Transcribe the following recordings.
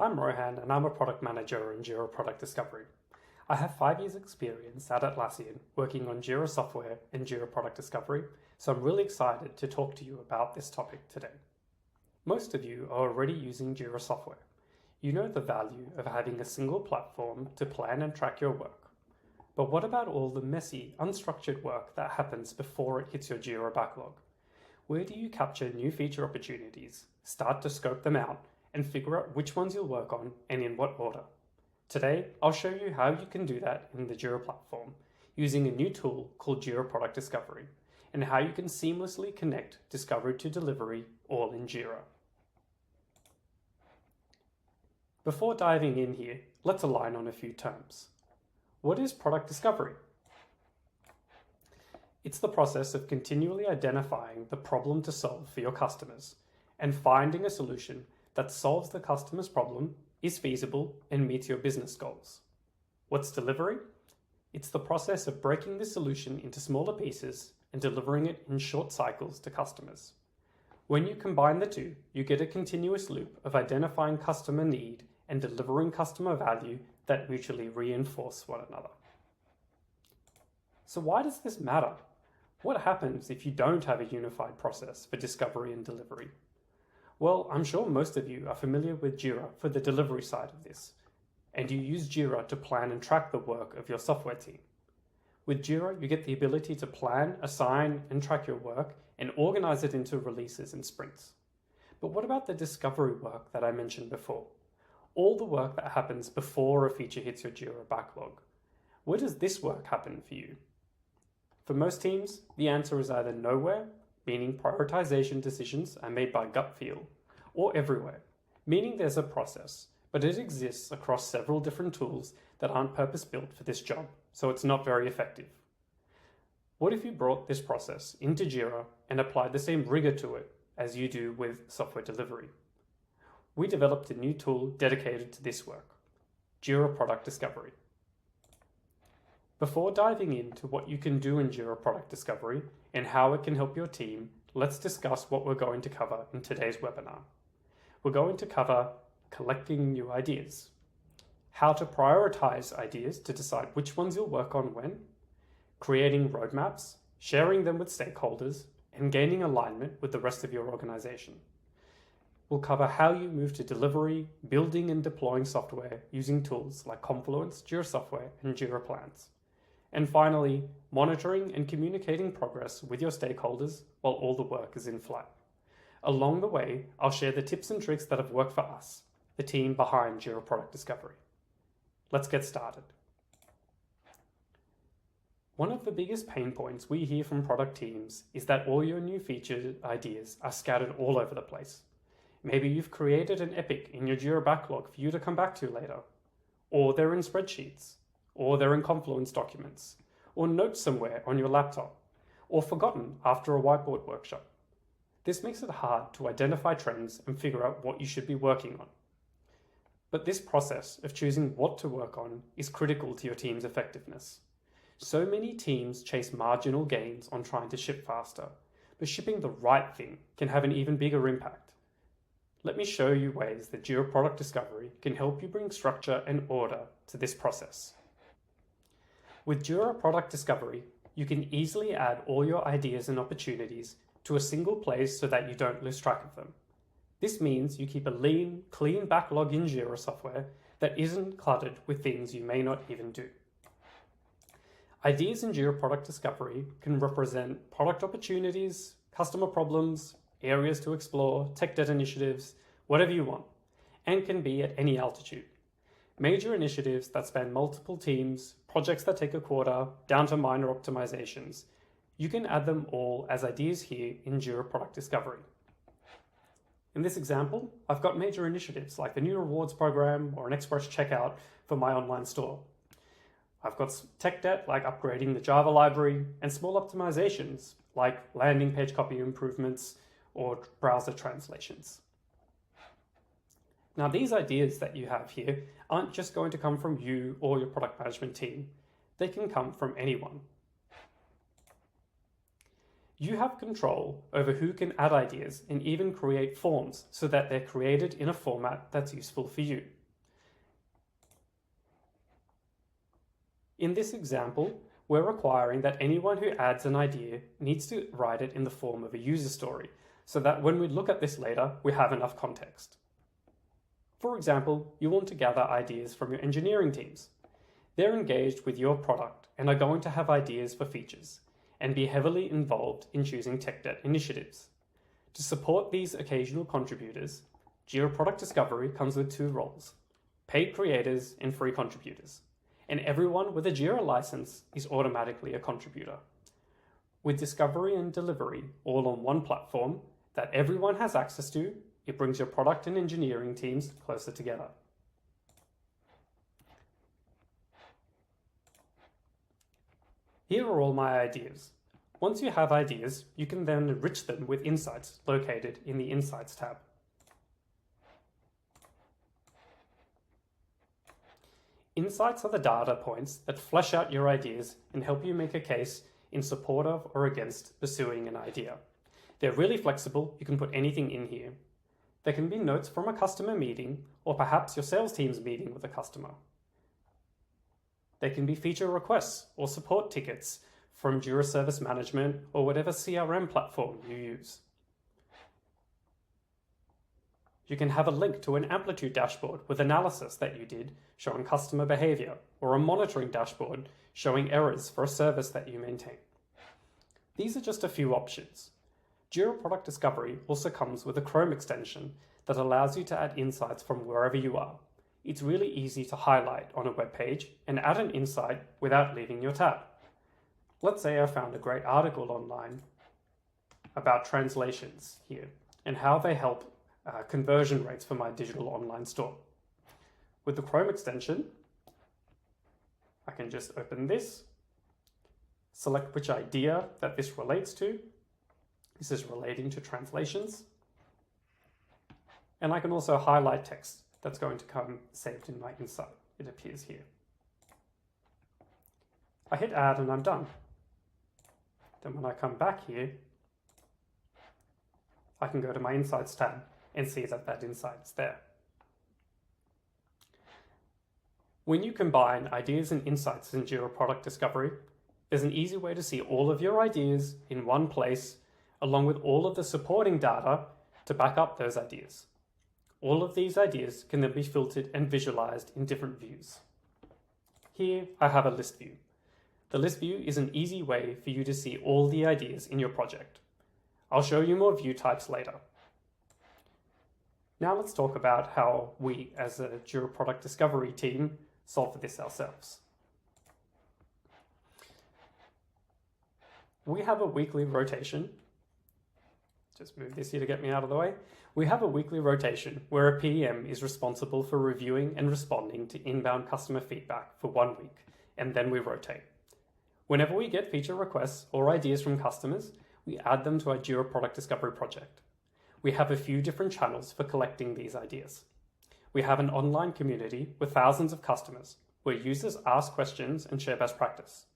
I'm Rohan and I'm a product manager in Jira Product Discovery. I have 5 years experience at Atlassian working on Jira software and Jira Product Discovery, so I'm really excited to talk to you about this topic today. Most of you are already using Jira software. You know the value of having a single platform to plan and track your work. But what about all the messy, unstructured work that happens before it hits your Jira backlog? Where do you capture new feature opportunities, start to scope them out, and figure out which ones you'll work on and in what order? Today, I'll show you how you can do that in the Jira platform using a new tool called Jira Product Discovery, and how you can seamlessly connect discovery to delivery all in Jira. Before diving in here, let's align on a few terms. What is product discovery? It's the process of continually identifying the problem to solve for your customers and finding a solution that solves the customer's problem, is feasible, and meets your business goals. What's delivery? It's the process of breaking the solution into smaller pieces and delivering it in short cycles to customers. When you combine the two, you get a continuous loop of identifying customer need and delivering customer value that mutually reinforce one another. So why does this matter? What happens if you don't have a unified process for discovery and delivery? Well, I'm sure most of you are familiar with Jira for the delivery side of this, and you use Jira to plan and track the work of your software team. With Jira, you get the ability to plan, assign, and track your work and organize it into releases and sprints. But what about the discovery work that I mentioned before? All the work that happens before a feature hits your Jira backlog. Where does this work happen for you? For most teams, the answer is either nowhere, meaning prioritization decisions are made by gut feel, or everywhere, meaning there's a process, but it exists across several different tools that aren't purpose-built for this job, so it's not very effective. What if you brought this process into Jira and applied the same rigor to it as you do with software delivery? We developed a new tool dedicated to this work, Jira Product Discovery. Before diving into what you can do in Jira Product Discovery and how it can help your team, let's discuss what we're going to cover in today's webinar. We're going to cover collecting new ideas, how to prioritize ideas to decide which ones you'll work on when, creating roadmaps, sharing them with stakeholders, and gaining alignment with the rest of your organization. We'll cover how you move to delivery, building and deploying software using tools like Confluence, Jira Software, and Jira Plans. And finally, monitoring and communicating progress with your stakeholders while all the work is in flight. Along the way, I'll share the tips and tricks that have worked for us, the team behind Jira Product Discovery. Let's get started. One of the biggest pain points we hear from product teams is that all your new feature ideas are scattered all over the place. Maybe you've created an epic in your Jira backlog for you to come back to later, or they're in spreadsheets, or they're in Confluence documents, or notes somewhere on your laptop, or forgotten after a whiteboard workshop. This makes it hard to identify trends and figure out what you should be working on. But this process of choosing what to work on is critical to your team's effectiveness. So many teams chase marginal gains on trying to ship faster, but shipping the right thing can have an even bigger impact. Let me show you ways that Jira Product Discovery can help you bring structure and order to this process. With Jira Product Discovery, you can easily add all your ideas and opportunities to a single place so that you don't lose track of them. This means you keep a lean, clean backlog in Jira software that isn't cluttered with things you may not even do. Ideas in Jira Product Discovery can represent product opportunities, customer problems, areas to explore, tech debt initiatives, whatever you want, and can be at any altitude. Major initiatives that span multiple teams, projects that take a quarter, down to minor optimizations. You can add them all as ideas here in Jira Product Discovery. In this example, I've got major initiatives like the new rewards program or an express checkout for my online store. I've got tech debt like upgrading the Java library and small optimizations like landing page copy improvements or browser translations. Now, these ideas that you have here aren't just going to come from you or your product management team. They can come from anyone. You have control over who can add ideas and even create forms so that they're created in a format that's useful for you. In this example, we're requiring that anyone who adds an idea needs to write it in the form of a user story, so that when we look at this later, we have enough context. For example, you want to gather ideas from your engineering teams. They're engaged with your product and are going to have ideas for features and be heavily involved in choosing tech debt initiatives. To support these occasional contributors, Jira Product Discovery comes with 2 roles: paid creators and free contributors. And everyone with a Jira license is automatically a contributor. With discovery and delivery all on one platform that everyone has access to, it brings your product and engineering teams closer together. Here are all my ideas. Once you have ideas, you can then enrich them with insights located in the Insights tab. Insights are the data points that flesh out your ideas and help you make a case in support of or against pursuing an idea. They're really flexible, you can put anything in here. There can be notes from a customer meeting or perhaps your sales team's meeting with a customer. They can be feature requests or support tickets from Jira Service Management or whatever CRM platform you use. You can have a link to an Amplitude dashboard with analysis that you did showing customer behavior, or a monitoring dashboard showing errors for a service that you maintain. These are just a few options. Jira Product Discovery also comes with a Chrome extension that allows you to add insights from wherever you are. It's really easy to highlight on a web page and add an insight without leaving your tab. Let's say I found a great article online about translations here and how they help conversion rates for my digital online store. With the Chrome extension, I can just open this, select which idea that this relates to. This is relating to translations. And I can also highlight text that's going to come saved in my insight. It appears here. I hit add and I'm done. Then when I come back here, I can go to my Insights tab and see that that insight is there. When you combine ideas and insights in Jira Product Discovery, there's an easy way to see all of your ideas in one place, along with all of the supporting data to back up those ideas. All of these ideas can then be filtered and visualized in different views. Here, I have a list view. The list view is an easy way for you to see all the ideas in your project. I'll show you more view types later. Now let's talk about how we, as a Jira Product Discovery team, solve for this ourselves. We have a weekly rotation. Just move this here to get me out of the way. We have a weekly rotation where a PM is responsible for reviewing and responding to inbound customer feedback for 1 week, and then we rotate. Whenever we get feature requests or ideas from customers, we add them to our Jira Product Discovery project. We have a few different channels for collecting these ideas. We have an online community with thousands of customers where users ask questions and share best practice.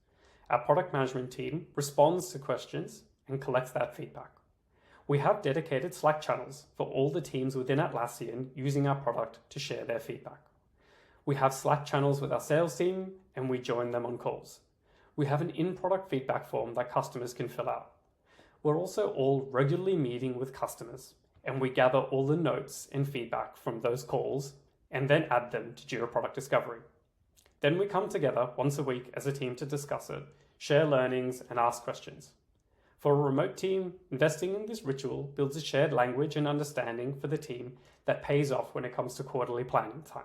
Our product management team responds to questions and collects that feedback. We have dedicated Slack channels for all the teams within Atlassian using our product to share their feedback. We have Slack channels with our sales team and we join them on calls. We have an in-product feedback form that customers can fill out. We're also all regularly meeting with customers and we gather all the notes and feedback from those calls and then add them to Jira Product Discovery. Then we come together once a week as a team to discuss it, share learnings and ask questions. For a remote team, investing in this ritual builds a shared language and understanding for the team that pays off when it comes to quarterly planning time.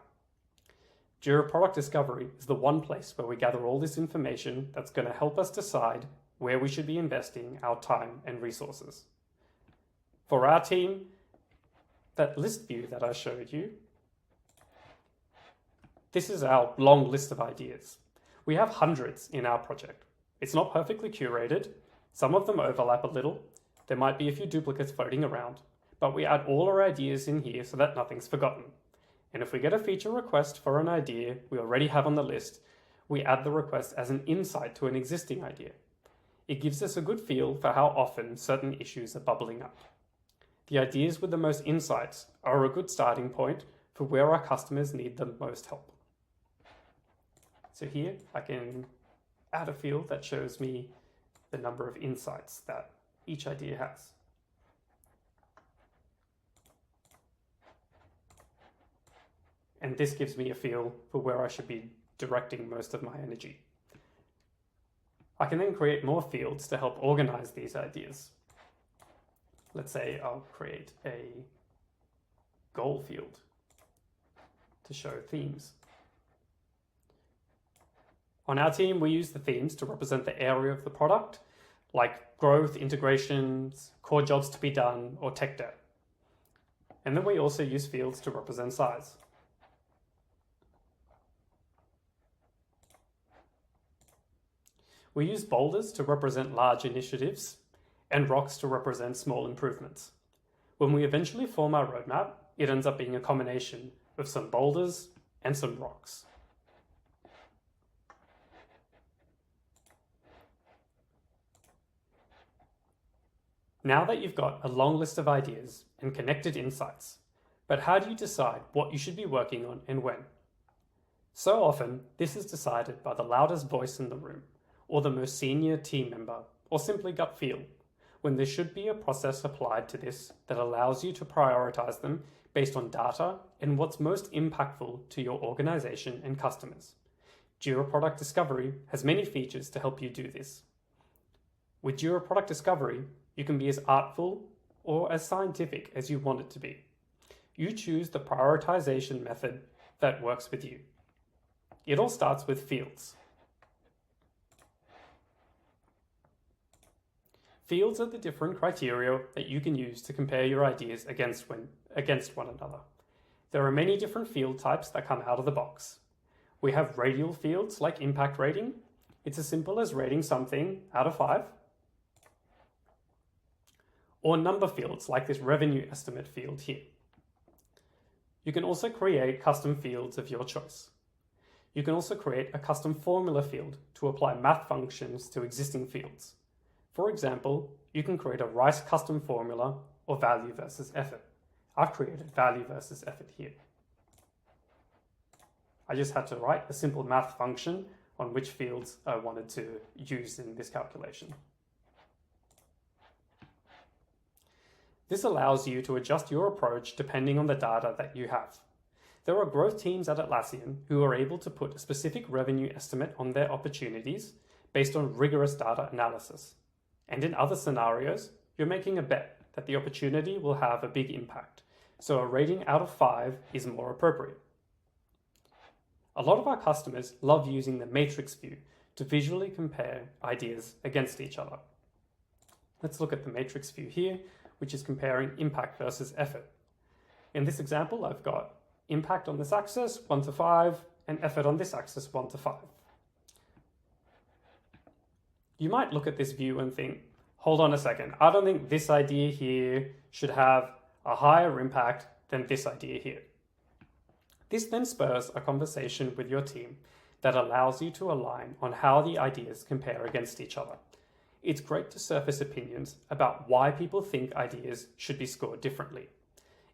Jira Product Discovery is the one place where we gather all this information that's going to help us decide where we should be investing our time and resources. For our team, that list view that I showed you, this is our long list of ideas. We have hundreds in our project. It's not perfectly curated. Some of them overlap a little. There might be a few duplicates floating around, but we add all our ideas in here so that nothing's forgotten. And if we get a feature request for an idea we already have on the list, we add the request as an insight to an existing idea. It gives us a good feel for how often certain issues are bubbling up. The ideas with the most insights are a good starting point for where our customers need the most help. So here I can add a field that shows me the number of insights that each idea has. And this gives me a feel for where I should be directing most of my energy. I can then create more fields to help organize these ideas. Let's say I'll create a goal field to show themes. On our team, we use the themes to represent the area of the product, like growth, integrations, core jobs to be done, or tech debt. And then we also use fields to represent size. We use boulders to represent large initiatives and rocks to represent small improvements. When we eventually form our roadmap, it ends up being a combination of some boulders and some rocks. Now that you've got a long list of ideas and connected insights, but how do you decide what you should be working on and when? So often, this is decided by the loudest voice in the room, or the most senior team member, or simply gut feel, when there should be a process applied to this that allows you to prioritize them based on data and what's most impactful to your organization and customers. Jira Product Discovery has many features to help you do this. With Jira Product Discovery, you can be as artful or as scientific as you want it to be. You choose the prioritization method that works with you. It all starts with fields. Fields are the different criteria that you can use to compare your ideas against one another. There are many different field types that come out of the box. We have radial fields like impact rating. It's as simple as rating something out of 5. Or number fields like this revenue estimate field here. You can also create custom fields of your choice. You can also create a custom formula field to apply math functions to existing fields. For example, you can create a RICE custom formula or value versus effort. I've created value versus effort here. I just had to write a simple math function on which fields I wanted to use in this calculation. This allows you to adjust your approach depending on the data that you have. There are growth teams at Atlassian who are able to put a specific revenue estimate on their opportunities based on rigorous data analysis. And in other scenarios, you're making a bet that the opportunity will have a big impact, so a rating out of 5 is more appropriate. A lot of our customers love using the matrix view to visually compare ideas against each other. Let's look at the matrix view here, which is comparing impact versus effort. In this example, I've got impact on this axis, 1 to 5, and effort on this axis, 1 to 5. You might look at this view and think, hold on a second, I don't think this idea here should have a higher impact than this idea here. This then spurs a conversation with your team that allows you to align on how the ideas compare against each other. It's great to surface opinions about why people think ideas should be scored differently.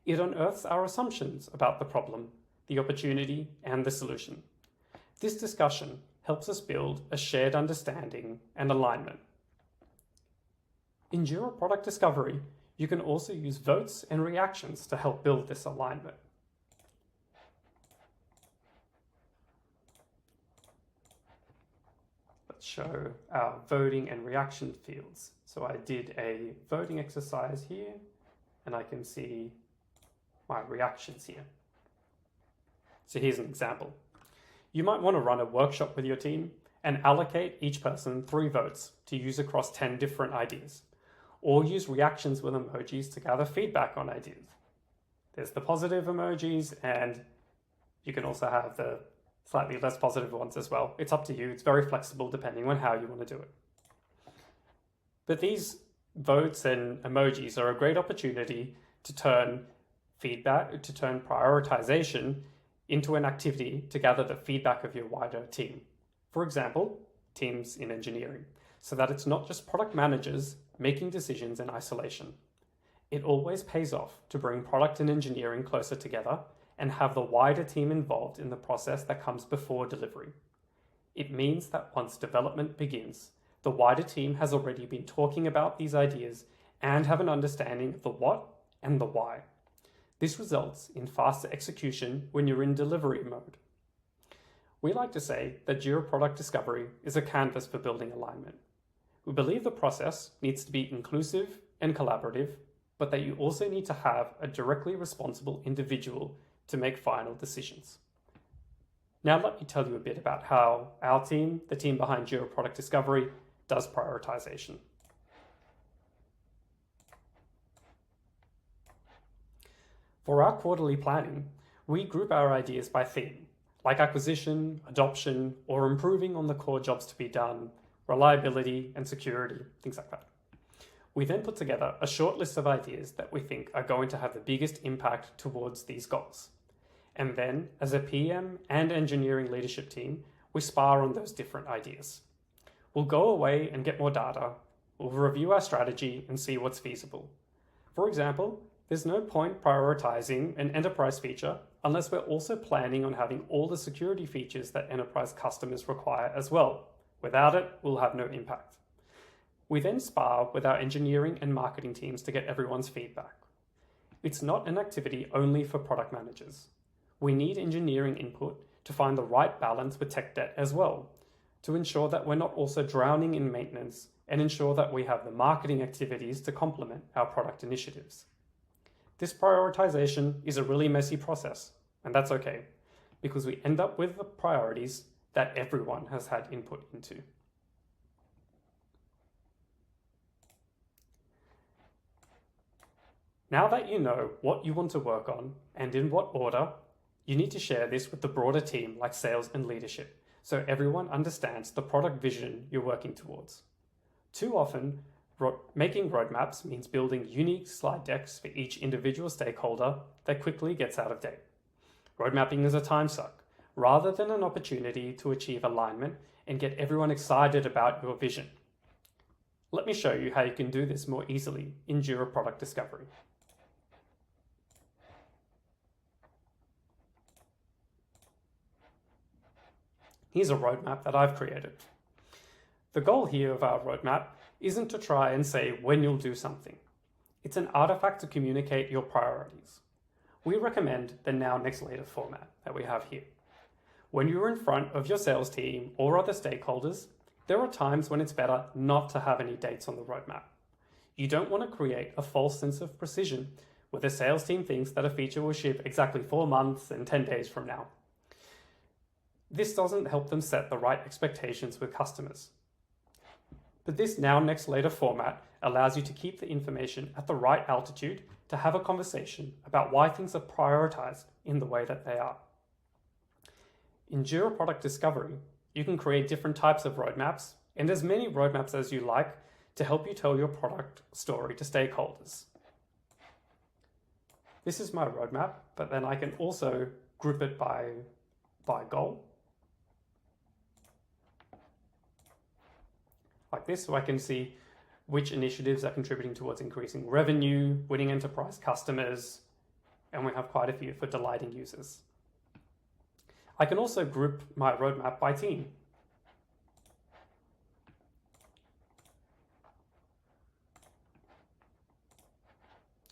It unearths our assumptions about the problem, the opportunity, and the solution. This discussion helps us build a shared understanding and alignment. In Jira Product Discovery, you can also use votes and reactions to help build this alignment. Let's show our voting and reaction fields. So I did a voting exercise here, and I can see my reactions here. So here's an example. You might want to run a workshop with your team and allocate each person 3 votes to use across 10 different ideas, or use reactions with emojis to gather feedback on ideas. There's the positive emojis, and you can also have the slightly less positive ones as well. It's up to you. It's very flexible depending on how you want to do it. But these votes and emojis are a great opportunity to turn prioritization into an activity to gather the feedback of your wider team. For example, teams in engineering. so that it's not just product managers making decisions in isolation. It always pays off to bring product and engineering closer together and have the wider team involved in the process that comes before delivery. It means that once development begins, the wider team has already been talking about these ideas and have an understanding of the what and the why. This results in faster execution when you're in delivery mode. We like to say that Jira Product Discovery is a canvas for building alignment. We believe the process needs to be inclusive and collaborative, but that you also need to have a directly responsible individual to make final decisions. Now let me tell you a bit about how our team, the team behind Jira Product Discovery, does prioritization. For our quarterly planning, we group our ideas by theme, like acquisition, adoption, or improving on the core jobs to be done, reliability and security, things like that. We then put together a short list of ideas that we think are going to have the biggest impact towards these goals. And then, as a PM and engineering leadership team, we spar on those different ideas. We'll go away and get more data, we'll review our strategy and see what's feasible. For example, there's no point prioritizing an enterprise feature unless we're also planning on having all the security features that enterprise customers require as well. Without it, we'll have no impact. We then spar with our engineering and marketing teams to get everyone's feedback. It's not an activity only for product managers. We need engineering input to find the right balance with tech debt as well, to ensure that we're not also drowning in maintenance and ensure that we have the marketing activities to complement our product initiatives. This prioritization is a really messy process, and that's okay, because we end up with the priorities that everyone has had input into. Now that you know what you want to work on and in what order, you need to share this with the broader team like sales and leadership, so everyone understands the product vision you're working towards. Too often, making roadmaps means building unique slide decks for each individual stakeholder that quickly gets out of date. Roadmapping is a time suck, rather than an opportunity to achieve alignment and get everyone excited about your vision. Let me show you how you can do this more easily in Jira Product Discovery. Here's a roadmap that I've created. The goal here of our roadmap isn't to try and say when you'll do something. It's an artifact to communicate your priorities. We recommend the now, next, later format that we have here. When you're in front of your sales team or other stakeholders, there are times when it's better not to have any dates on the roadmap. You don't want to create a false sense of precision where the sales team thinks that a feature will ship exactly 4 months and 10 days from now. This doesn't help them set the right expectations with customers. But this now, next, later format allows you to keep the information at the right altitude to have a conversation about why things are prioritized in the way that they are. In Jira Product Discovery, you can create different types of roadmaps and as many roadmaps as you like to help you tell your product story to stakeholders. This is my roadmap, but then I can also group it by goal. Like this, so I can see which initiatives are contributing towards increasing revenue, winning enterprise customers, and we have quite a few for delighting users. I can also group my roadmap by team.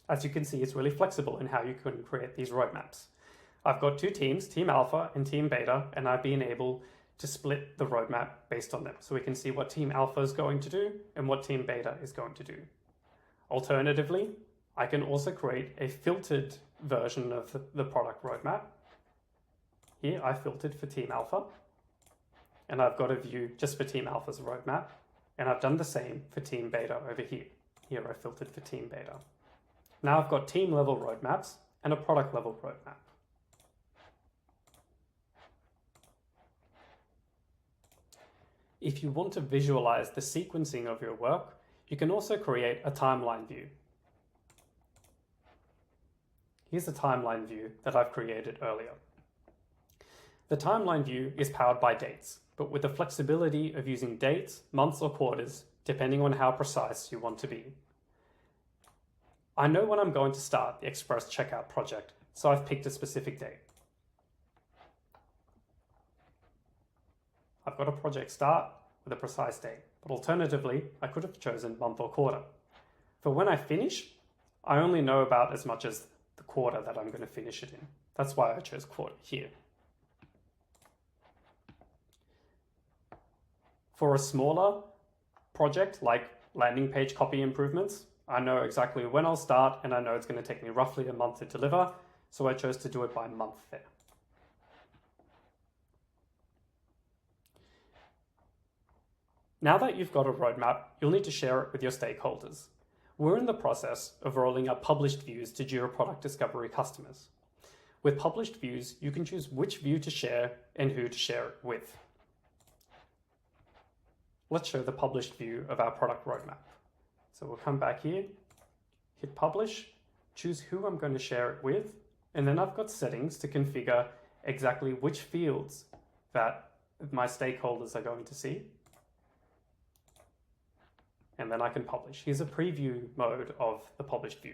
As you can see, it's really flexible in how you can create these roadmaps. I've got 2 teams, Team Alpha and Team Beta, and I've been able to split the roadmap based on them. So we can see what Team Alpha is going to do and what Team Beta is going to do. Alternatively, I can also create a filtered version of the product roadmap. Here I filtered for Team Alpha, and I've got a view just for Team Alpha's roadmap, and I've done the same for Team Beta over here. Here I filtered for Team Beta. Now I've got team level roadmaps and a product level roadmap. If you want to visualize the sequencing of your work, you can also create a timeline view. Here's a timeline view that I've created earlier. The timeline view is powered by dates, but with the flexibility of using dates, months, or quarters, depending on how precise you want to be. I know when I'm going to start the Express Checkout project, so I've picked a specific date. I've got a project start with a precise date, but alternatively, I could have chosen month or quarter. For when I finish, I only know about as much as the quarter that I'm going to finish it in. That's why I chose quarter here. For a smaller project like landing page copy improvements, I know exactly when I'll start and I know it's going to take me roughly a month to deliver, so I chose to do it by month there. Now that you've got a roadmap, you'll need to share it with your stakeholders. We're in the process of rolling out published views to Jira Product Discovery customers. With published views, you can choose which view to share and who to share it with. Let's show the published view of our product roadmap. So we'll come back here, hit publish, choose who I'm going to share it with, and then I've got settings to configure exactly which fields that my stakeholders are going to see. And then I can publish. Here's a preview mode of the published view.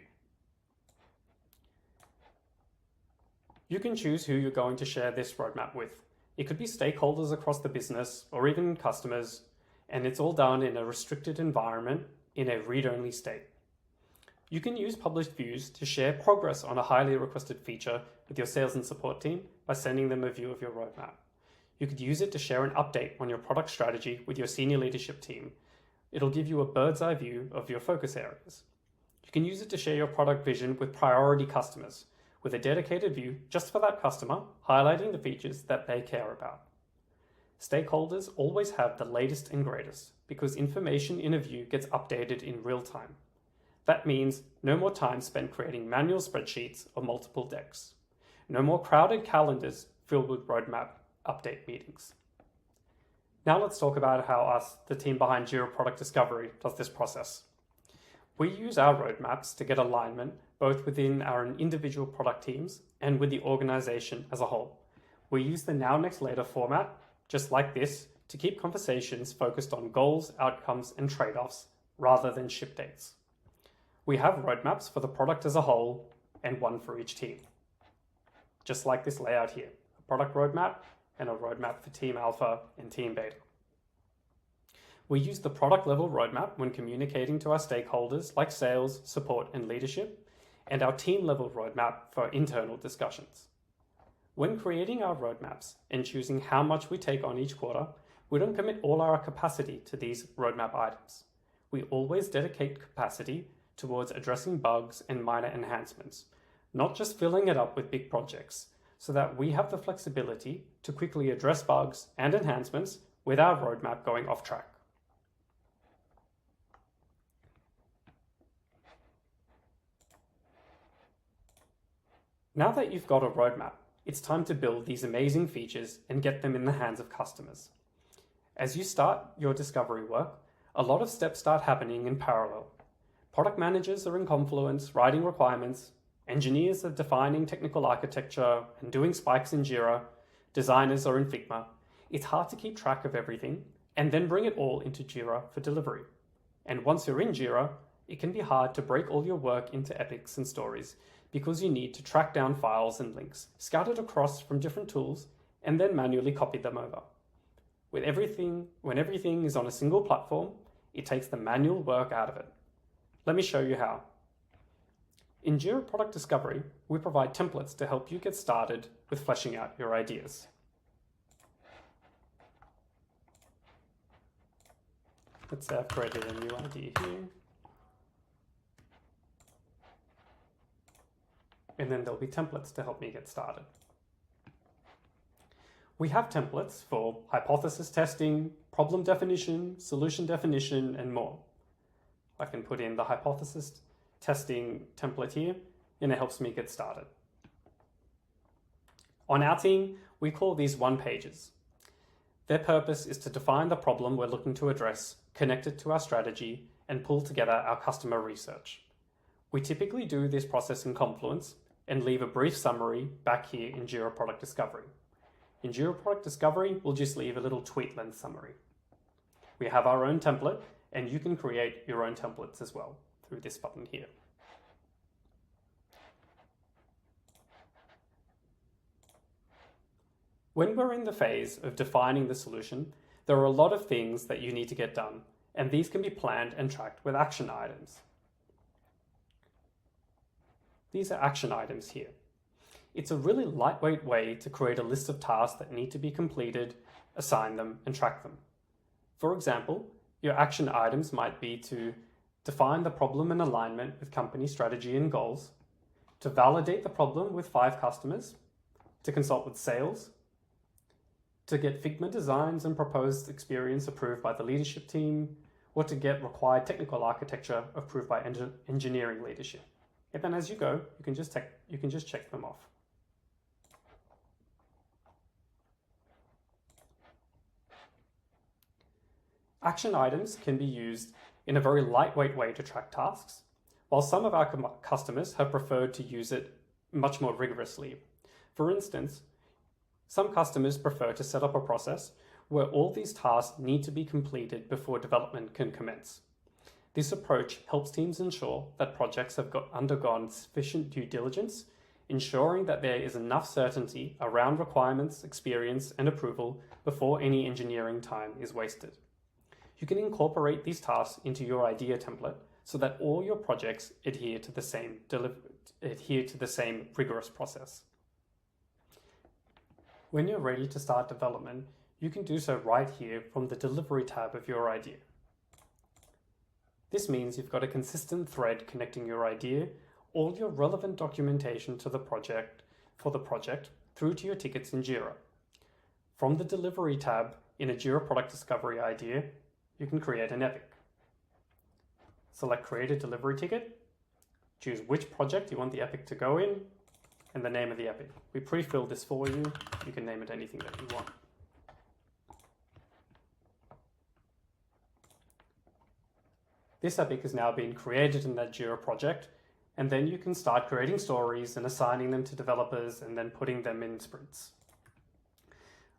You can choose who you're going to share this roadmap with. It could be stakeholders across the business or even customers, and it's all done in a restricted environment in a read-only state. You can use published views to share progress on a highly requested feature with your sales and support team by sending them a view of your roadmap. You could use it to share an update on your product strategy with your senior leadership team. It'll give you a bird's eye view of your focus areas. You can use it to share your product vision with priority customers, with a dedicated view just for that customer, highlighting the features that they care about. Stakeholders always have the latest and greatest because information in a view gets updated in real time. That means no more time spent creating manual spreadsheets or multiple decks. No more crowded calendars filled with roadmap update meetings. Now let's talk about how us, the team behind Jira Product Discovery, does this process. We use our roadmaps to get alignment both within our individual product teams and with the organization as a whole. We use the now, next, later format, just like this, to keep conversations focused on goals, outcomes, and trade-offs rather than ship dates. We have roadmaps for the product as a whole and one for each team. Just like this layout here, a product roadmap and a roadmap for Team Alpha and Team Beta. We use the product level roadmap when communicating to our stakeholders like sales, support, and leadership, and our team level roadmap for internal discussions. When creating our roadmaps and choosing how much we take on each quarter, we don't commit all our capacity to these roadmap items. We always dedicate capacity towards addressing bugs and minor enhancements, not just filling it up with big projects, so that we have the flexibility to quickly address bugs and enhancements with our roadmap going off track. Now that you've got a roadmap, it's time to build these amazing features and get them in the hands of customers. As you start your discovery work, a lot of steps start happening in parallel. Product managers are in Confluence writing requirements, engineers are defining technical architecture and doing spikes in Jira, designers are in Figma. It's hard to keep track of everything and then bring it all into Jira for delivery. And once you're in Jira, it can be hard to break all your work into epics and stories because you need to track down files and links, scattered across from different tools, and then manually copy them over. When everything is on a single platform, it takes the manual work out of it. Let me show you how. In Jira Product Discovery, we provide templates to help you get started with fleshing out your ideas. Let's say I've created a new idea here. And then there'll be templates to help me get started. We have templates for hypothesis testing, problem definition, solution definition, and more. I can put in the hypothesis testing template here, and it helps me get started. On our team, we call these one-pages. Their purpose is to define the problem we're looking to address, connect it to our strategy, and pull together our customer research. We typically do this process in Confluence and leave a brief summary back here in Jira Product Discovery. In Jira Product Discovery, we'll just leave a little tweet length summary. We have our own template, and you can create your own templates as well through this button here. When we're in the phase of defining the solution, there are a lot of things that you need to get done, and these can be planned and tracked with action items. These are action items here. It's a really lightweight way to create a list of tasks that need to be completed, assign them, and track them. For example, your action items might be to define the problem and alignment with company strategy and goals, to validate the problem with 5 customers, to consult with sales, to get Figma designs and proposed experience approved by the leadership team, or to get required technical architecture approved by engineering leadership. And then as you go, you can just check them off. Action items can be used in a very lightweight way to track tasks, while some of our customers have preferred to use it much more rigorously. For instance, some customers prefer to set up a process where all these tasks need to be completed before development can commence. This approach helps teams ensure that projects have undergone sufficient due diligence, ensuring that there is enough certainty around requirements, experience, and approval before any engineering time is wasted. You can incorporate these tasks into your idea template so that all your projects adhere to the same rigorous process. When you're ready to start development, you can do so right here from the Delivery tab of your idea. This means you've got a consistent thread connecting your idea, all your relevant documentation for the project, through to your tickets in Jira. From the Delivery tab in a Jira Product Discovery idea, you can create an epic. Select Create a Delivery Ticket, choose which project you want the epic to go in, and the name of the epic. We pre-filled this for you. You can name it anything that you want. This epic has now been created in that Jira project, and then you can start creating stories and assigning them to developers and then putting them in sprints.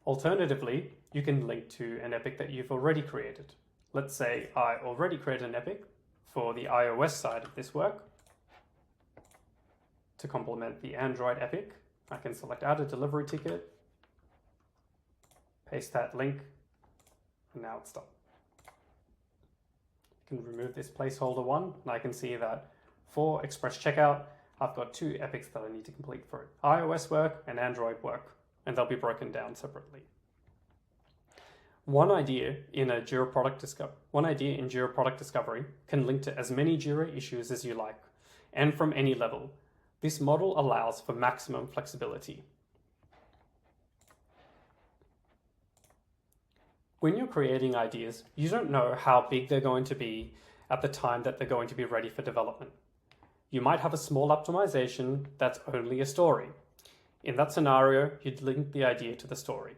Alternatively, you can link to an epic that you've already created. Let's say I already created an epic for the iOS side of this work. To complement the Android epic, I can select Add a Delivery Ticket, paste that link, and now it's done. I can remove this placeholder one, and I can see that for Express Checkout, I've got 2 epics that I need to complete for it. iOS work and Android work, and they'll be broken down separately. One idea in Jira Product Discovery can link to as many Jira issues as you like, and from any level. This model allows for maximum flexibility. When you're creating ideas, you don't know how big they're going to be at the time that they're going to be ready for development. You might have a small optimization that's only a story. In that scenario, you'd link the idea to the story.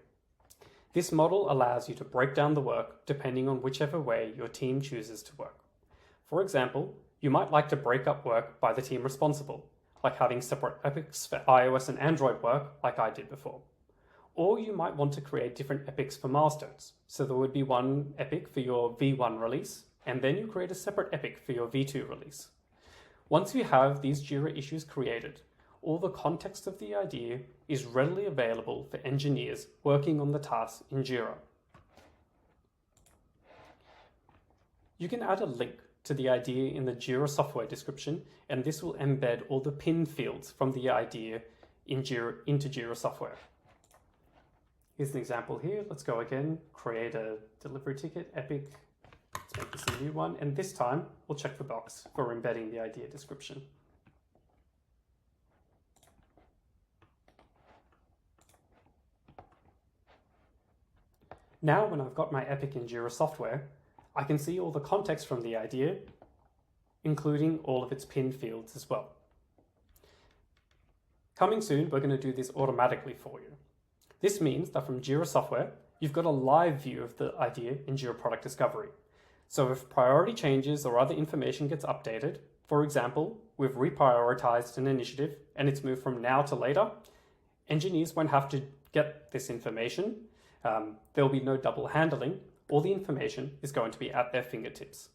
This model allows you to break down the work depending on whichever way your team chooses to work. For example, you might like to break up work by the team responsible, like having separate epics for iOS and Android work like I did before. Or you might want to create different epics for milestones. So there would be one epic for your V1 release, and then you create a separate epic for your V2 release. Once you have these Jira issues created, all the context of the idea is readily available for engineers working on the tasks in Jira. You can add a link to the idea in the Jira software description, and this will embed all the pin fields from the idea into Jira software. Here's an example here. Let's go again, create a delivery ticket, epic. Let's make this a new one, and this time we'll check the box for embedding the idea description. Now, when I've got my epic in Jira software, I can see all the context from the idea, including all of its pin fields as well. Coming soon, we're going to do this automatically for you. This means that from Jira software, you've got a live view of the idea in Jira Product Discovery. So if priority changes or other information gets updated, for example, we've reprioritized an initiative and it's moved from now to later, engineers won't have to get this information. There'll be no double handling. All the information is going to be at their fingertips.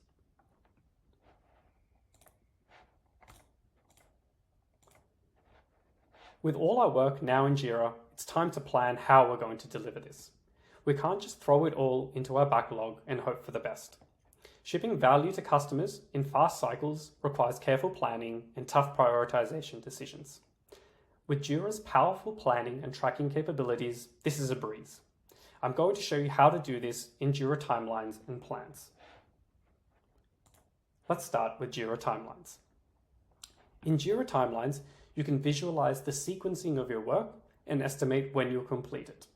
With all our work now in Jira, it's time to plan how we're going to deliver this. We can't just throw it all into our backlog and hope for the best. Shipping value to customers in fast cycles requires careful planning and tough prioritization decisions. With Jira's powerful planning and tracking capabilities, this is a breeze. I'm going to show you how to do this in Jira timelines and plans. Let's start with Jira timelines. In Jira timelines, you can visualize the sequencing of your work and estimate when you'll complete it.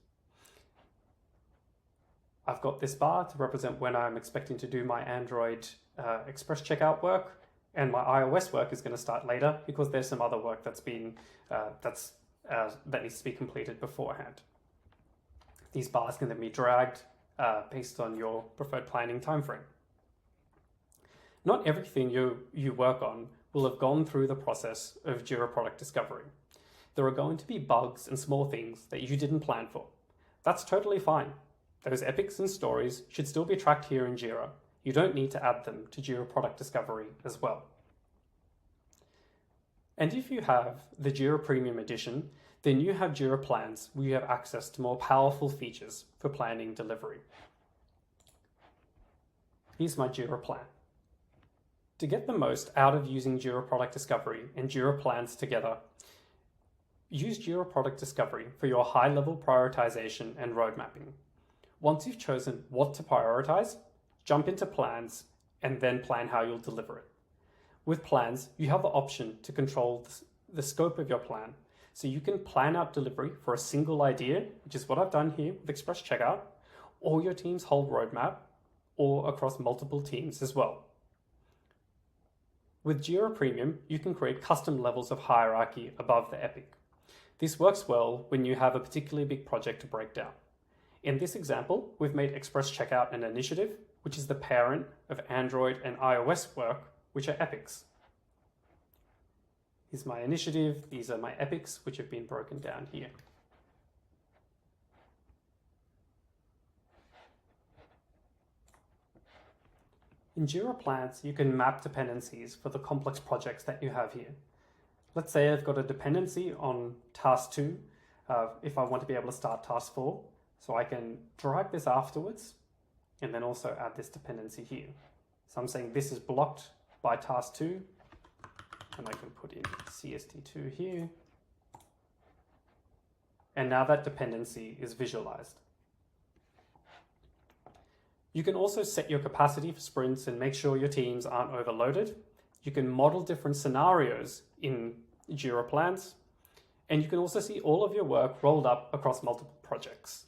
I've got this bar to represent when I'm expecting to do my Android Express checkout work, and my iOS work is going to start later because there's some other work that needs to be completed beforehand. These bars can then be dragged based on your preferred planning timeframe. Not everything you work on will have gone through the process of Jira Product Discovery. There are going to be bugs and small things that you didn't plan for. That's totally fine. Those epics and stories should still be tracked here in Jira. You don't need to add them to Jira Product Discovery as well. And if you have the Jira Premium Edition, then you have Jira Plans where you have access to more powerful features for planning delivery. Here's my Jira plan. To get the most out of using Jira Product Discovery and Jira Plans together, use Jira Product Discovery for your high-level prioritization and road mapping. Once you've chosen what to prioritize, jump into plans and then plan how you'll deliver it. With plans, you have the option to control the scope of your plan. So you can plan out delivery for a single idea, which is what I've done here with Express Checkout, or your team's whole roadmap, or across multiple teams as well. With Jira Premium, you can create custom levels of hierarchy above the epic. This works well when you have a particularly big project to break down. In this example, we've made Express Checkout an initiative, which is the parent of Android and iOS work, which are epics. Here's my initiative. These are my epics, which have been broken down here. In Jira Plans, you can map dependencies for the complex projects that you have here. Let's say I've got a dependency on task 2, if I want to be able to start task 4. So I can drag this afterwards and then also add this dependency here. So I'm saying this is blocked by task 2, and I can put in CST2 here. And now that dependency is visualized. You can also set your capacity for sprints and make sure your teams aren't overloaded. You can model different scenarios in Jira Plans, and you can also see all of your work rolled up across multiple projects.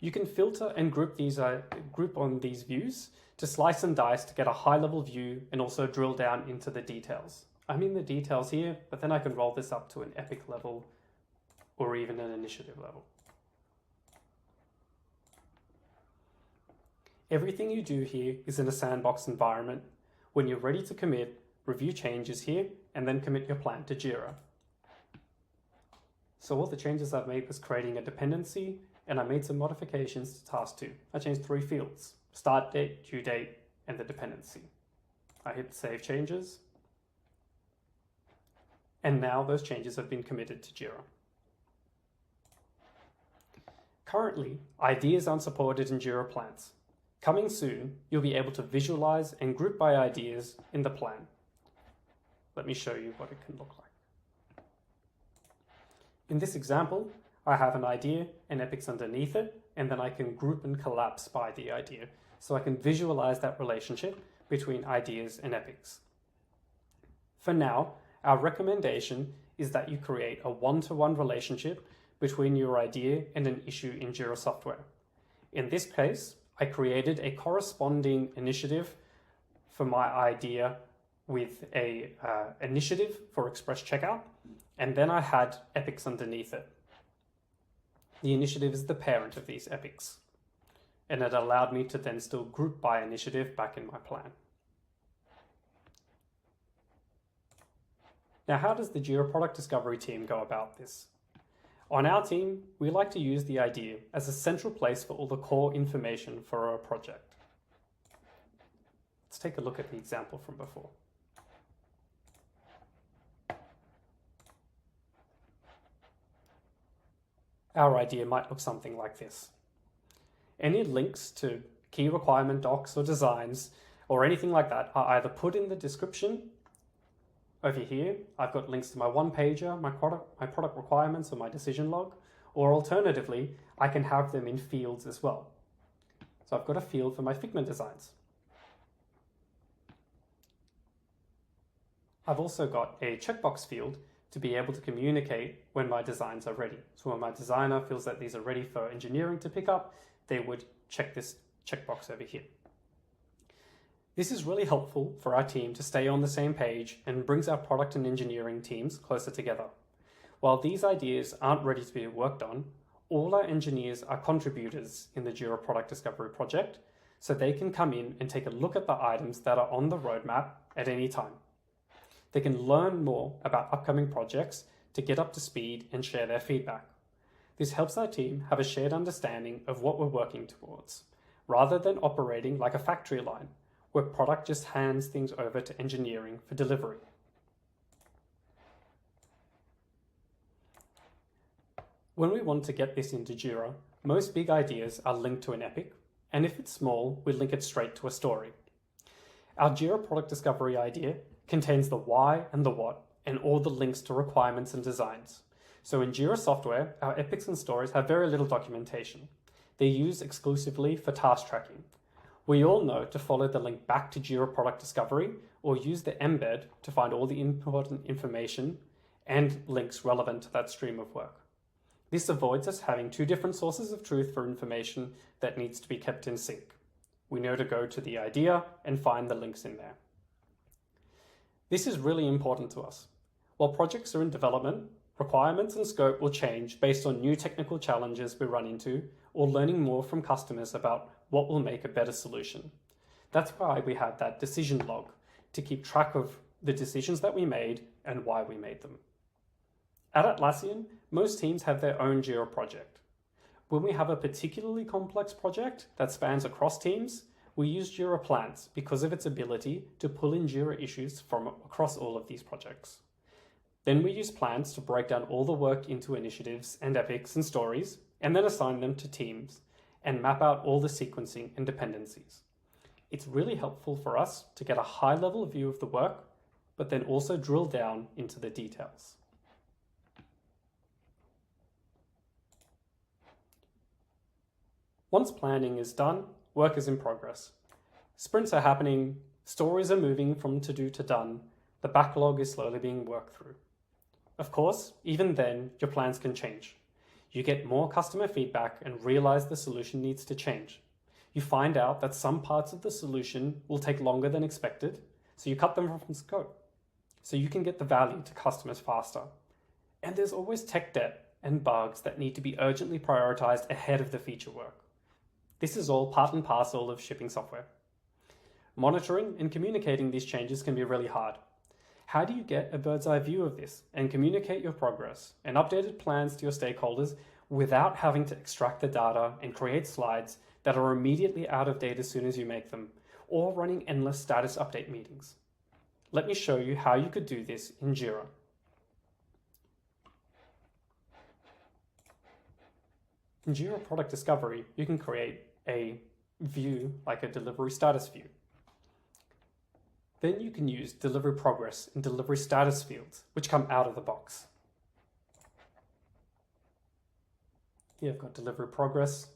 You can filter and group on these views to slice and dice to get a high-level view and also drill down into the details. I'm in the details here, but then I can roll this up to an epic level or even an initiative level. Everything you do here is in a sandbox environment. When you're ready to commit, review changes here and then commit your plan to Jira. So all the changes I've made was creating a dependency, and I made some modifications to task 2. I changed 3 fields: start date, due date, and the dependency. I hit save changes, and now those changes have been committed to Jira. Currently, ideas aren't supported in Jira Plans. Coming soon, you'll be able to visualize and group by ideas in the plan. Let me show you what it can look like. In this example, I have an idea and epics underneath it, and then I can group and collapse by the idea. So I can visualize that relationship between ideas and epics. For now, our recommendation is that you create a one-to-one relationship between your idea and an issue in Jira software. In this case, I created a corresponding initiative for my idea with a initiative for Express Checkout, and then I had epics underneath it. The initiative is the parent of these epics, and it allowed me to then still group by initiative back in my plan. Now, how does the Jira Product Discovery team go about this? On our team, we like to use the idea as a central place for all the core information for our project. Let's take a look at the example from before. Our idea might look something like this. Any links to key requirement docs or designs or anything like that are either put in the description. Over here, I've got links to my one-pager, my product requirements, or my decision log, or alternatively, I can have them in fields as well. So I've got a field for my Figma designs. I've also got a checkbox field to be able to communicate when my designs are ready. So when my designer feels that these are ready for engineering to pick up, they would check this checkbox over here. This is really helpful for our team to stay on the same page and brings our product and engineering teams closer together. While these ideas aren't ready to be worked on, all our engineers are contributors in the Jira Product Discovery project, so they can come in and take a look at the items that are on the roadmap at any time. They can learn more about upcoming projects to get up to speed and share their feedback. This helps our team have a shared understanding of what we're working towards, rather than operating like a factory line, where product just hands things over to engineering for delivery. When we want to get this into Jira, most big ideas are linked to an epic, and if it's small, we link it straight to a story. Our Jira Product Discovery idea contains the why and the what, and all the links to requirements and designs. So in Jira software, our epics and stories have very little documentation. They're used exclusively for task tracking. We all know to follow the link back to Jira Product Discovery or use the embed to find all the important information and links relevant to that stream of work. This avoids us having two different sources of truth for information that needs to be kept in sync. We know to go to the idea and find the links in there. This is really important to us. While projects are in development, requirements and scope will change based on new technical challenges we run into or learning more from customers about what will make a better solution. That's why we have that decision log, to keep track of the decisions that we made and why we made them. At Atlassian, most teams have their own Jira project. When we have a particularly complex project that spans across teams, we use Jira Plans because of its ability to pull in Jira issues from across all of these projects. Then we use plans to break down all the work into initiatives and epics and stories, and then assign them to teams and map out all the sequencing and dependencies. It's really helpful for us to get a high-level view of the work, but then also drill down into the details. Once planning is done, work is in progress. Sprints are happening, stories are moving from to-do to done, the backlog is slowly being worked through. Of course, even then, your plans can change. You get more customer feedback and realize the solution needs to change. You find out that some parts of the solution will take longer than expected, so you cut them from scope, so you can get the value to customers faster. And there's always tech debt and bugs that need to be urgently prioritized ahead of the feature work. This is all part and parcel of shipping software. Monitoring and communicating these changes can be really hard. How do you get a bird's eye view of this and communicate your progress and updated plans to your stakeholders without having to extract the data and create slides that are immediately out of date as soon as you make them, or running endless status update meetings? Let me show you how you could do this in Jira. In Jira Product Discovery, you can create a view like a delivery status view. Then you can use delivery progress and delivery status fields, which come out of the box. Here I've got delivery progress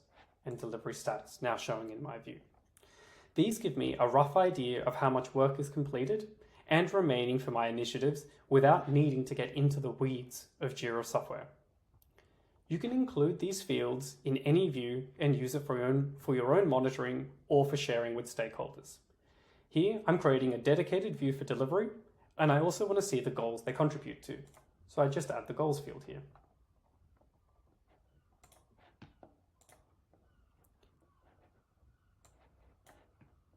and delivery status now showing in my view. These give me a rough idea of how much work is completed and remaining for my initiatives without needing to get into the weeds of Jira software. You can include these fields in any view and use it for your own monitoring or for sharing with stakeholders. Here, I'm creating a dedicated view for delivery, and I also want to see the goals they contribute to. So I just add the goals field here.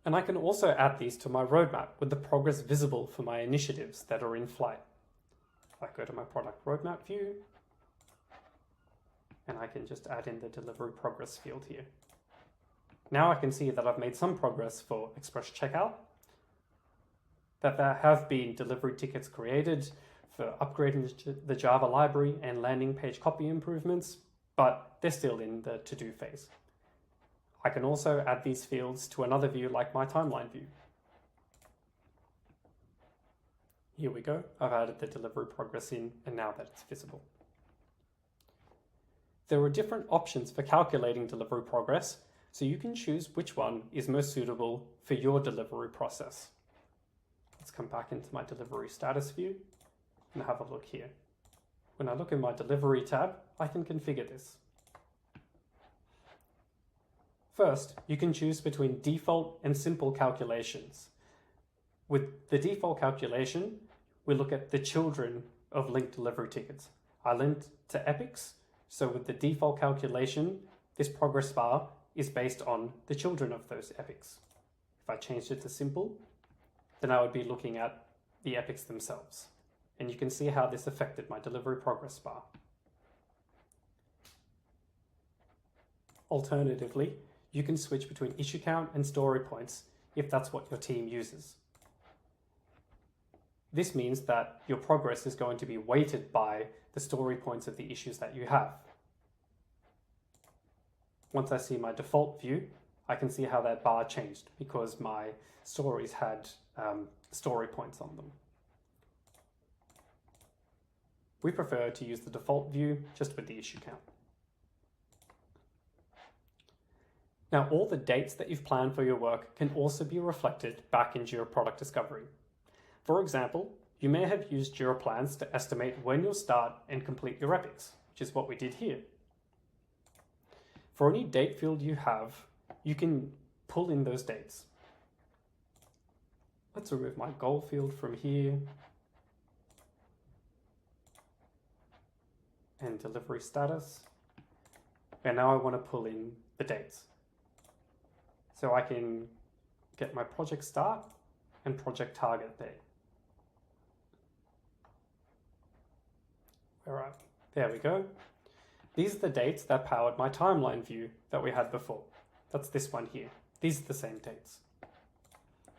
And I can also add these to my roadmap with the progress visible for my initiatives that are in flight. If I go to my product roadmap view, and I can just add in the delivery progress field here. Now I can see that I've made some progress for Express Checkout, that there have been delivery tickets created for upgrading the Java library and landing page copy improvements, but they're still in the to-do phase. I can also add these fields to another view like my timeline view. Here we go, I've added the delivery progress in, and now that it's visible. There are different options for calculating delivery progress, so you can choose which one is most suitable for your delivery process. Let's come back into my delivery status view and have a look here. When I look in my delivery tab, I can configure this. First, you can choose between default and simple calculations. With the default calculation, we look at the children of linked delivery tickets. I linked to epics, so with the default calculation, this progress bar is based on the children of those epics. If I changed it to simple, then I would be looking at the epics themselves. And you can see how this affected my delivery progress bar. Alternatively, you can switch between issue count and story points if that's what your team uses. This means that your progress is going to be weighted by the story points of the issues that you have. Once I see my default view, I can see how that bar changed because my stories had story points on them. We prefer to use the default view just with the issue count. Now, all the dates that you've planned for your work can also be reflected back in Jira Product Discovery. For example, you may have used Jira plans to estimate when you'll start and complete your epics, which is what we did here. For any date field you have, you can pull in those dates. Let's remove my goal field from here. And delivery status. And now I want to pull in the dates. So I can get my project start and project target date. All right, there we go. These are the dates that powered my timeline view that we had before. That's this one here. These are the same dates.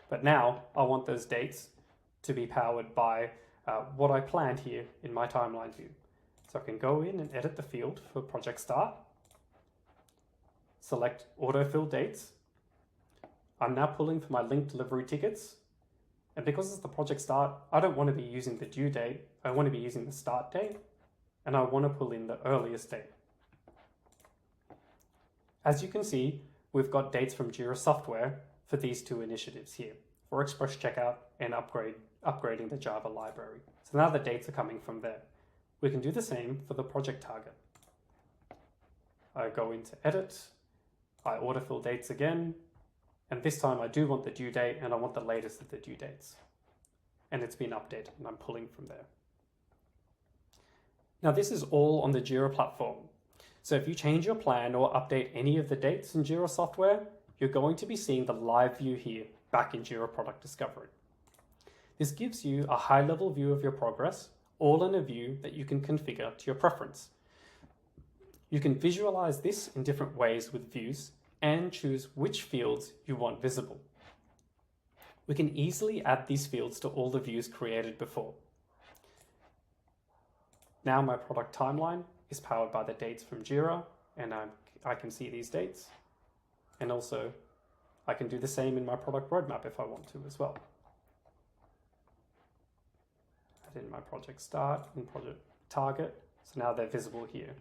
But now I want those dates to be powered by what I planned here in my timeline view. So I can go in and edit the field for project start, select autofill dates. I'm now pulling for my linked delivery tickets. And because it's the project start, I don't want to be using the due date. I want to be using the start date, and I want to pull in the earliest date. As you can see, we've got dates from Jira Software for these two initiatives here, for Express Checkout and upgrading the Java library. So now the dates are coming from there. We can do the same for the project target. I go into edit, I autofill dates again, and this time I do want the due date and I want the latest of the due dates. And it's been updated and I'm pulling from there. Now this is all on the Jira platform. So if you change your plan or update any of the dates in Jira Software, you're going to be seeing the live view here back in Jira Product Discovery. This gives you a high-level view of your progress, all in a view that you can configure to your preference. You can visualize this in different ways with views and choose which fields you want visible. We can easily add these fields to all the views created before. Now my product timeline is powered by the dates from Jira, and I can see these dates. And also, I can do the same in my product roadmap if I want to as well. Add in my project start and project target, so now they're visible here.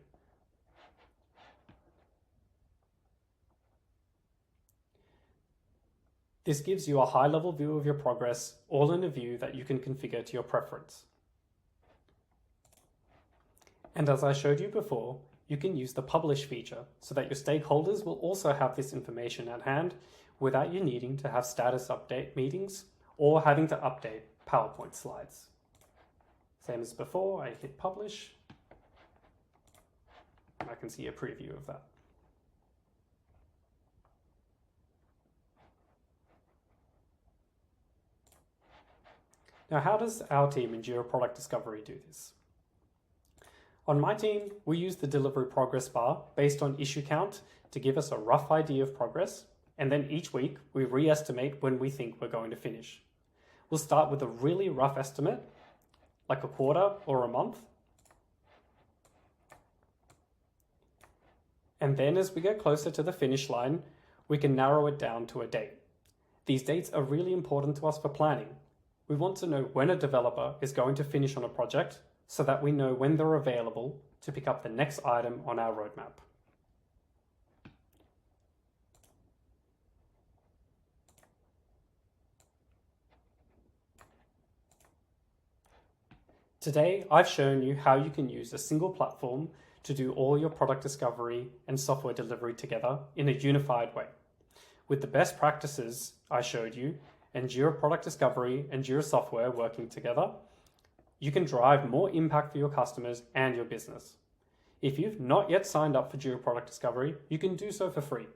This gives you a high-level view of your progress, all in a view that you can configure to your preference. And as I showed you before, you can use the publish feature so that your stakeholders will also have this information at hand without you needing to have status update meetings or having to update PowerPoint slides. Same as before, I hit publish, and I can see a preview of that. Now, how does our team in Jira Product Discovery do this? On my team, we use the delivery progress bar based on issue count to give us a rough idea of progress, and then each week we re-estimate when we think we're going to finish. We'll start with a really rough estimate, like a quarter or a month. And then as we get closer to the finish line, we can narrow it down to a date. These dates are really important to us for planning. We want to know when a developer is going to finish on a project so that we know when they're available to pick up the next item on our roadmap. Today, I've shown you how you can use a single platform to do all your product discovery and software delivery together in a unified way. With the best practices I showed you and Jira Product Discovery and Jira Software working together, you can drive more impact for your customers and your business. If you've not yet signed up for Jira Product Discovery, you can do so for free.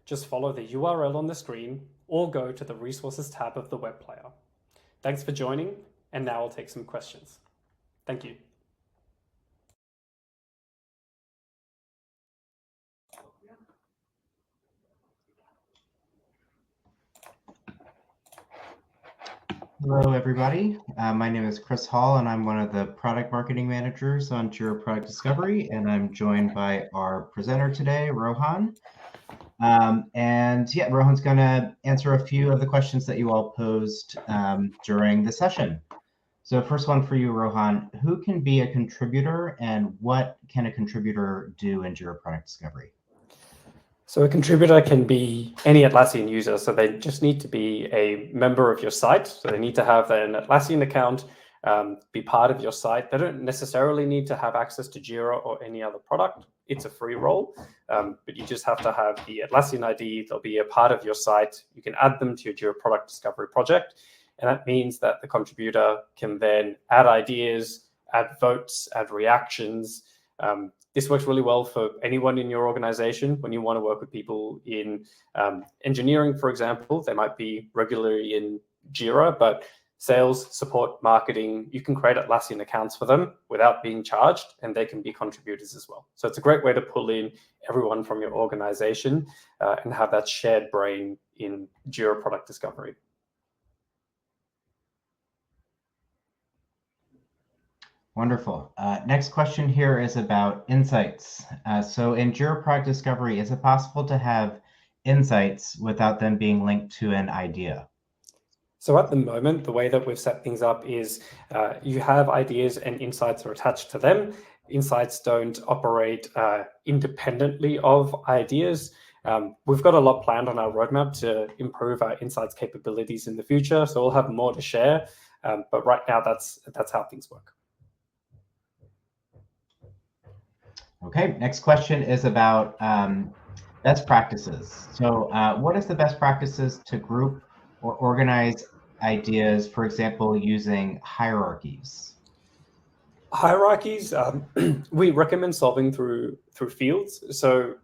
Just follow the URL on the screen or go to the Resources tab of the web player. Thanks for joining, and now I'll take some questions. Thank you. Hello, everybody. My name is Chris Hall, and I'm one of the product marketing managers on Jira Product Discovery, and I'm joined by our presenter today, Rohan. Rohan's going to answer a few of the questions that you all posed during the session. So first one for you, Rohan, who can be a contributor and what can a contributor do in Jira Product Discovery? So a contributor can be any Atlassian user. So they just need to be a member of your site. So they need to have an Atlassian account, be part of your site. They don't necessarily need to have access to Jira or any other product. It's a free role, but you just have to have the Atlassian ID. They'll be a part of your site. You can add them to your Jira Product Discovery project. And that means that the contributor can then add ideas, add votes, add reactions. This works really well for anyone in your organization. When you want to work with people in engineering, for example, they might be regularly in Jira, but sales, support, marketing, you can create Atlassian accounts for them without being charged, and they can be contributors as well. So it's a great way to pull in everyone from your organization and have that shared brain in Jira Product Discovery. Wonderful. Next question here is about insights. So in Jira Product Discovery, is it possible to have insights without them being linked to an idea? So at the moment, the way that we've set things up is you have ideas and insights are attached to them. Insights don't operate independently of ideas. We've got a lot planned on our roadmap to improve our insights capabilities in the future. So we'll have more to share. But right now, that's how things work. Okay, next question is about best practices. So what is the best practices to group or organize ideas, for example, using hierarchies? Hierarchies, we recommend solving through fields. So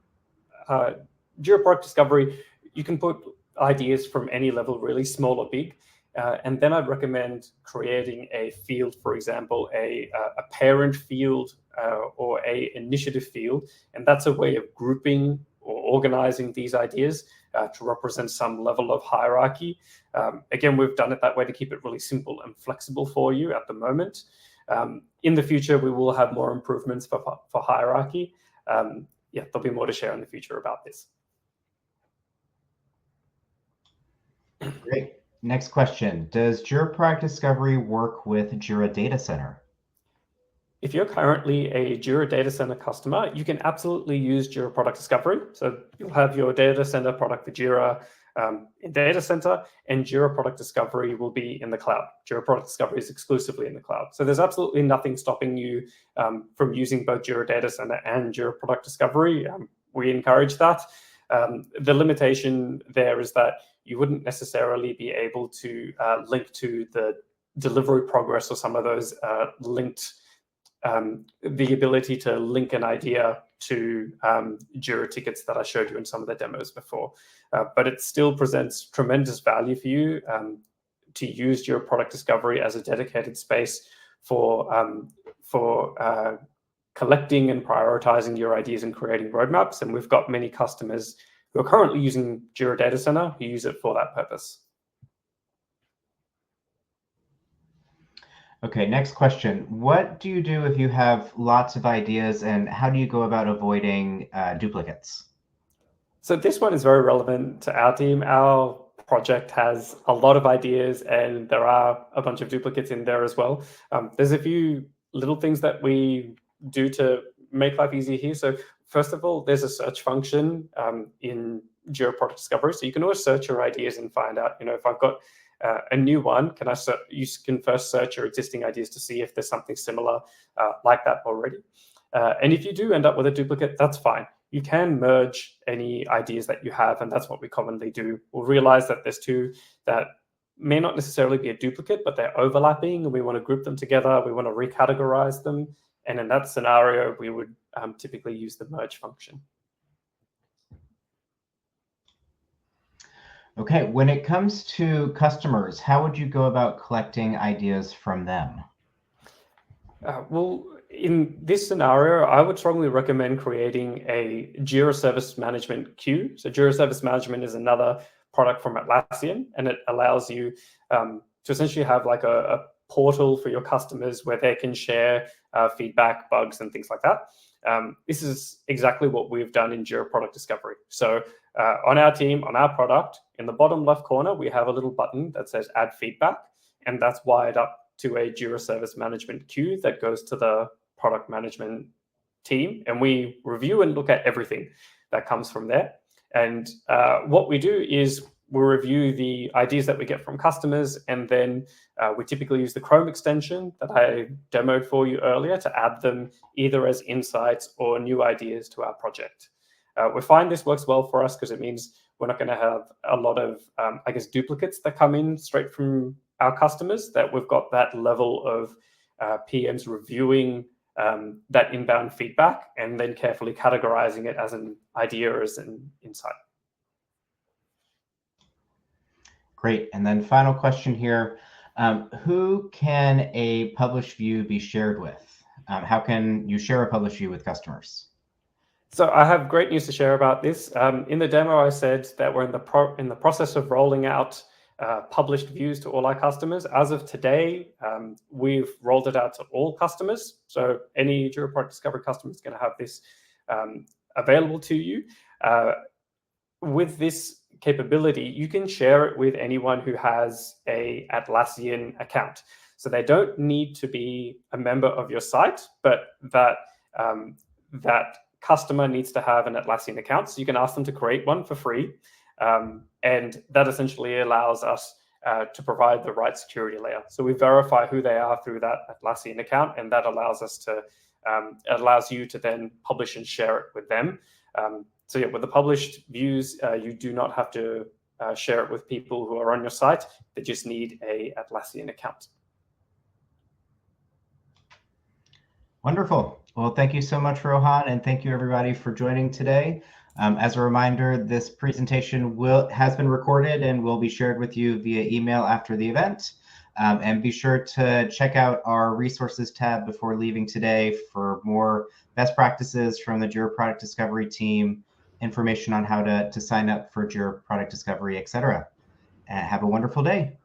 Jira Product Discovery, you can put ideas from any level, really small or big. And then I'd recommend creating a field, for example, a parent field or a initiative field. And that's a way of grouping or organizing these ideas to represent some level of hierarchy. Again, we've done it that way to keep it really simple and flexible for you at the moment. In the future, we will have more improvements for hierarchy. There'll be more to share in the future about this. Great. Next question. Does Jira Product Discovery work with Jira Data Center? If you're currently a Jira Data Center customer, you can absolutely use Jira Product Discovery. So you'll have your Data Center product for Jira in Data Center, and Jira Product Discovery will be in the cloud. Jira Product Discovery is exclusively in the cloud. So there's absolutely nothing stopping you from using both Jira Data Center and Jira Product Discovery. We encourage that. The limitation there is that you wouldn't necessarily be able to link to the delivery progress or some of those linked, the ability to link an idea to Jira tickets that I showed you in some of the demos before. But it still presents tremendous value for you to use Jira Product Discovery as a dedicated space for collecting and prioritizing your ideas and creating roadmaps. And we've got many customers who are currently using Jira Data Center who use it for that purpose. Okay, next question. What do you do if you have lots of ideas, and how do you go about avoiding duplicates? So this one is very relevant to our team. Our project has a lot of ideas and there are a bunch of duplicates in there as well. There's a few little things that we do to make life easier here. So first of all, there's a search function in Jira Product Discovery. So you can always search your ideas and find out, if I've got a new one, you can first search your existing ideas to see if there's something similar like that already. And if you do end up with a duplicate, that's fine. You can merge any ideas that you have, and that's what we commonly do. We'll realize that there's two that may not necessarily be a duplicate, but they're overlapping, and we want to group them together. We want to recategorize them. And in that scenario, we would typically use the merge function. Okay, when it comes to customers, how would you go about collecting ideas from them? Well, in this scenario, I would strongly recommend creating a Jira Service Management queue. So Jira Service Management is another product from Atlassian, and it allows you to essentially have like a portal for your customers where they can share feedback, bugs, and things like that. This is exactly what we've done in Jira Product Discovery. So on our team, on our product, in the bottom left corner, we have a little button that says Add Feedback, and that's wired up to a Jira Service Management queue that goes to the product management team. And we review and look at everything that comes from there. And what we do is we review the ideas that we get from customers, and then we typically use the Chrome extension that I demoed for you earlier to add them either as insights or new ideas to our project. We find this works well for us because it means we're not going to have a lot of, duplicates that come in straight from our customers, that we've got that level of PMs reviewing that inbound feedback and then carefully categorizing it as an idea or as an insight. Great. And then final question here. Who can a published view be shared with? How can you share a published view with customers? So I have great news to share about this. In the demo, I said that we're in the process of rolling out published views to all our customers. As of today, we've rolled it out to all customers. So any Jira Product Discovery customer is going to have this available to you. With this capability, you can share it with anyone who has a Atlassian account. So they don't need to be a member of your site, but that customer needs to have an Atlassian account. So you can ask them to create one for free. And that essentially allows us to provide the right security layer. So we verify who they are through that Atlassian account, and that allows us to, it allows you to then publish and share it with them. So yeah, with the published views, you do not have to share it with people who are on your site. They just need a Atlassian account. Wonderful. Well, thank you so much, Rohan, and thank you everybody for joining today. As a reminder, this presentation has been recorded and will be shared with you via email after the event. And be sure to check out our resources tab before leaving today for more best practices from the Jira Product Discovery team, information on how to sign up for Jira Product Discovery, etc. Have a wonderful day.